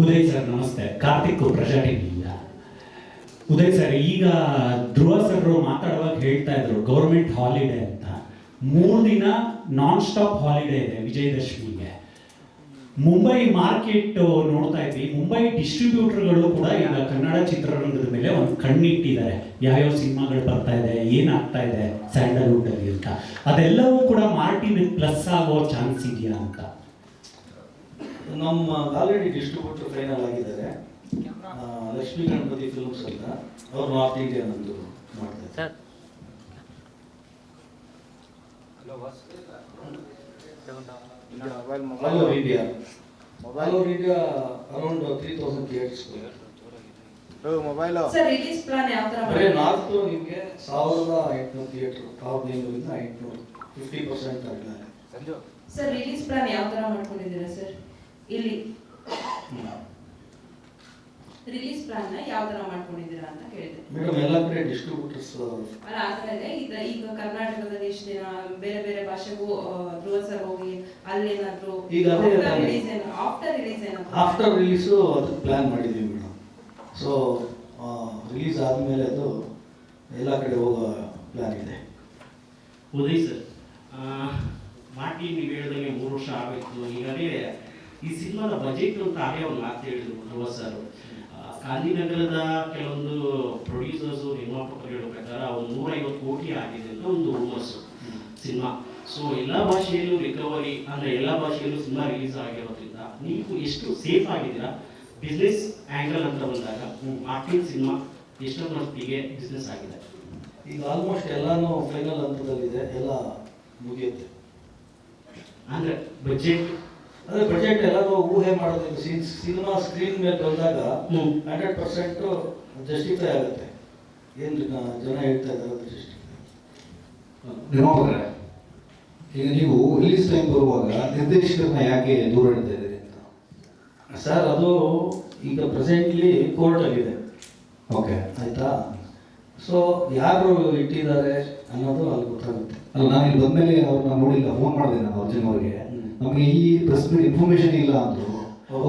Uday sir ನಮಸ್ತೆ. ಕಾರ್ತಿಕ್ ಪ್ರಜಾ ಟಿವಿಯಿಂದ. Uday sir, ಈಗ ಧ್ರುವ ಸರ್ ಮಾತಾಡುವಾಗ ಹೇಳ್ತಾ ಇದ್ರು ಗೌರ್ಮೆಂಟ್ ಹಾಲಿಡೇ ಅಂತ. 3 ದಿನ ನಾನ್ ಸ್ಟಾಪ್ ಹಾಲಿಡೇ ಇದೆ ವಿಜಯದಶಮಿಗೆ. ಮುಂಬೈ ಮಾರ್ಕೆಟ್ ನೋಡ್ತಾ ಇದ್ವಿ. ಮುಂಬೈ ಡಿಸ್ಟ್ರಿಬ್ಯೂಟರ್ಗಳು ಕೂಡ ಈಗ ಕನ್ನಡ ಚಿತ್ರರಂಗದ ಮೇಲೆ ಒಂದು ಕಣ್ಣಿಟ್ಟಿದ್ದಾರೆ. ಯಾವ್ಯಾವ ಸಿನಿಮಾಗಳು ಬರ್ತಾ ಇದೆ, ಏನಾಗ್ತಾ ಇದೆ ಸ್ಯಾಂಡಲ್ವುಡ್ ಅಲ್ಲಿ ಅಂತ. ಅದೆಲ್ಲವೂ ಕೂಡ ಮಾರ್ಟಿನ್ ಪ್ಲಸ್ ಆಗೋ ಚಾನ್ಸ್ ಇದೆಯಾ ಅಂತ. ನಮ್ಮ ಆಲ್ರೆಡಿ ಡಿಸ್ಟ್ರಿಬ್ಯೂಟರ್ ಫೈನಲ್ ಆಗಿದ್ದಾರೆ. ಲಕ್ಷ್ಮೀ ಗಣಪತಿ ಫಿಲ್ಮ್ಸ್ ಅಂತ ಅವ್ರು ನಾರ್ತ್ ಇಂಡಿಯನ್ ಅಂತ ಮಾಡ್ತಾರೆ. All over India around 3000 theaters. Sir release plan ಯಾವ ತರ ಬರೀ ನಾರ್ತ್ ನಿಮಗೆ 1800 ಥಿಯೇಟರ್, ಟಾಪ್ 800 50% ಆಗಿದ್ದಾರೆ. ಸರ್ ರಿಲೀಸ್ ಪ್ಲಾನ್ ಯಾವ ತರ ಮಾಡ್ಕೊಂಡಿದ್ದೀರಾ ಸರ್? ಇಲ್ಲಿ ರಿಲೀಸ್ ಪ್ಲಾನ್ ನ ಯಾವ ತರ ಮಾಡ್ಕೊಂಡಿದ್ದೀರಾ ಅಂತ ಕೇಳಿದೆ. ಮೇಡಮ್ ಎಲ್ಲ ಕಡೆ ಡಿಸ್ಟ್ರಿಬ್ಯೂಟರ್ಸ್ ಅಲ್ಲ ಆದ್ಮೇಲೆ ಈಗ ಕರ್ನಾಟಕದಲ್ಲಿ ಇಷ್ಟು ದಿನ ಬೇರೆ ಬೇರೆ ಭಾಷೆಗೂ ಧ್ರುವ ಸರ್ ಹೋಗಿ ಅಲ್ಲೇನಾದ್ರು ಈಗ ಆಫ್ಟರ್ ರಿಲೀಸ್ ಅದು ಪ್ಲಾನ್ ಮಾಡಿದ್ದೀವಿ ಮೇಡಮ್. ಸೊ ರಿಲೀಸ್ ಆದಮೇಲೆ ಅದು ಎಲ್ಲ ಕಡೆ ಹೋಗೋ ಪ್ಲಾನ್ ಇದೆ. ಉದಯ್ ಸರ್, ಮಾರ್ಟಿನ್ ನೀವು ಹೇಳಿದಂಗೆ 3 ವರ್ಷ ಆಗಬೇಕು. ಈಗಾಗಲೇ ಈ ಸಿನಿಮಾದ ಬಜೆಟ್ ಅಂತ ಆಗೇ ಒಂದು ಮಾತು ಹೇಳಿದ್ರು ಧ್ರುವ ಸರ್. ಗಾಂಧಿನಗರದ ಕೆಲವೊಂದು ಪ್ರೊಡ್ಯೂಸರ್ಸು ನಿರ್ಮಾಪಕರು ಹೇಳೋ ಪ್ರಕಾರ ಒಂದು 150 ಕೋಟಿ ಆಗಿದೆ ಅಂತ ಒಂದು ರೂಮರ್ಸು ಸಿನಿಮಾ. ಸೊ ಎಲ್ಲ ಭಾಷೆಯಲ್ಲೂ ರಿಕವರಿ ಅಂದರೆ ಎಲ್ಲ ಭಾಷೆಯಲ್ಲೂ ಸಿನಿಮಾ ರಿಲೀಸ್ ಆಗಿರೋದ್ರಿಂದ ನೀವು ಎಷ್ಟು ಸೇಫ್ ಆಗಿದ್ದೀರಾ ಬಿಸ್ನೆಸ್ ಆ್ಯಂಗಲ್ ಅಂತ ಬಂದಾಗ? ಮಾರ್ಟಿನ್ ಸಿನಿಮಾ ಎಷ್ಟೊಂದು ಮಟ್ಟಿಗೆ ಬಿಸ್ನೆಸ್ ಆಗಿದೆ? ಈಗ ಆಲ್ಮೋಸ್ಟ್ ಎಲ್ಲಾನು ಫೈನಲ್ ಹಂತದಲ್ಲಿದೆ, ಎಲ್ಲ ಮುಗಿಯುತ್ತೆ. ಅಂದರೆ ಬಜೆಟ್ ಎಲ್ಲರೂ ಊಹೆ ಮಾಡೋದಿಲ್ಲ. ಸಿನಿಮಾ ಸ್ಕ್ರೀನ್ ಮೇಲೆ ಬಂದಾಗ 100% ಜಸ್ಟಿಫೈ ಆಗುತ್ತೆ. ಏನು ಜನ ಹೇಳ್ತಾ ಇದ್ದಾರೆ ಜಸ್ಟಿಫೈ. ನಿರ್ಮಾಪಕರೇ, ಈಗ ನೀವು ರಿಲೀಸ್ ಟೈಮ್ ಬರುವಾಗ ನಿರ್ದೇಶಕರನ್ನ ಯಾಕೆ ದೂರ ಇಡ್ತಾ ಇದ್ದೀರಿ ಅಂತ? ಸರ್ ಅದು ಈಗ ಪ್ರೆಸೆಂಟ್ಲಿ ಕೋರ್ಟ್ ಆಗಿದೆ. ಓಕೆ, ಆಯ್ತಾ? ಸೊ ಯಾರು ಇಟ್ಟಿದ್ದಾರೆ ಅನ್ನೋದು ಅಲ್ಲಿ ಗೊತ್ತಾಗುತ್ತೆ. ಅಲ್ಲ, ನಾನು ಇಲ್ಲಿ ಬಂದಮೇಲೆ ಅವ್ರನ್ನ ನೋಡಿಲ್ಲ, ಫೋನ್ ಮಾಡಿದೆ ನಾನು ಅರ್ಜುನ್ ಅವರಿಗೆ. ನಮಗೆ ಈ ಪ್ರೆಸ್ ಮೀಟ್ ಇನ್ಫಾರ್ಮೇಶನ್ ಇಲ್ಲ ಅಂದರು.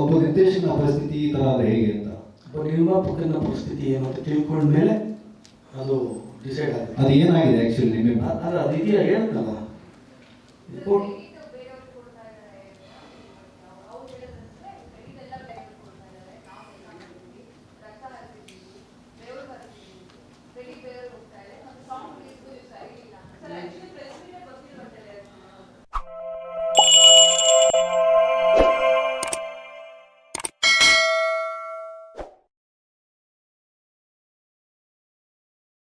ಒಬ್ಬ ನಿರ್ದೇಶಕನ ಪರಿಸ್ಥಿತಿ ಈ ಥರ ಆದರೆ ಹೇಗೆ ಅಂತ. ಒಬ್ಬ ನಿರ್ಮಾಪಕನ ಪರಿಸ್ಥಿತಿ ಏನು ಅಂತ ತಿಳ್ಕೊಂಡ ಮೇಲೆ ಅದು ಡಿಸೈಡ್ ಆಗುತ್ತೆ. ಅದು ಏನಾಗಿದೆ ಆ್ಯಕ್ಚುಲಿ ನಿಮಗೆ? ಅದು ಇದೆಯಾ ಹೇಳ್ತಲ್ಲ ಕೋರ್ಟ್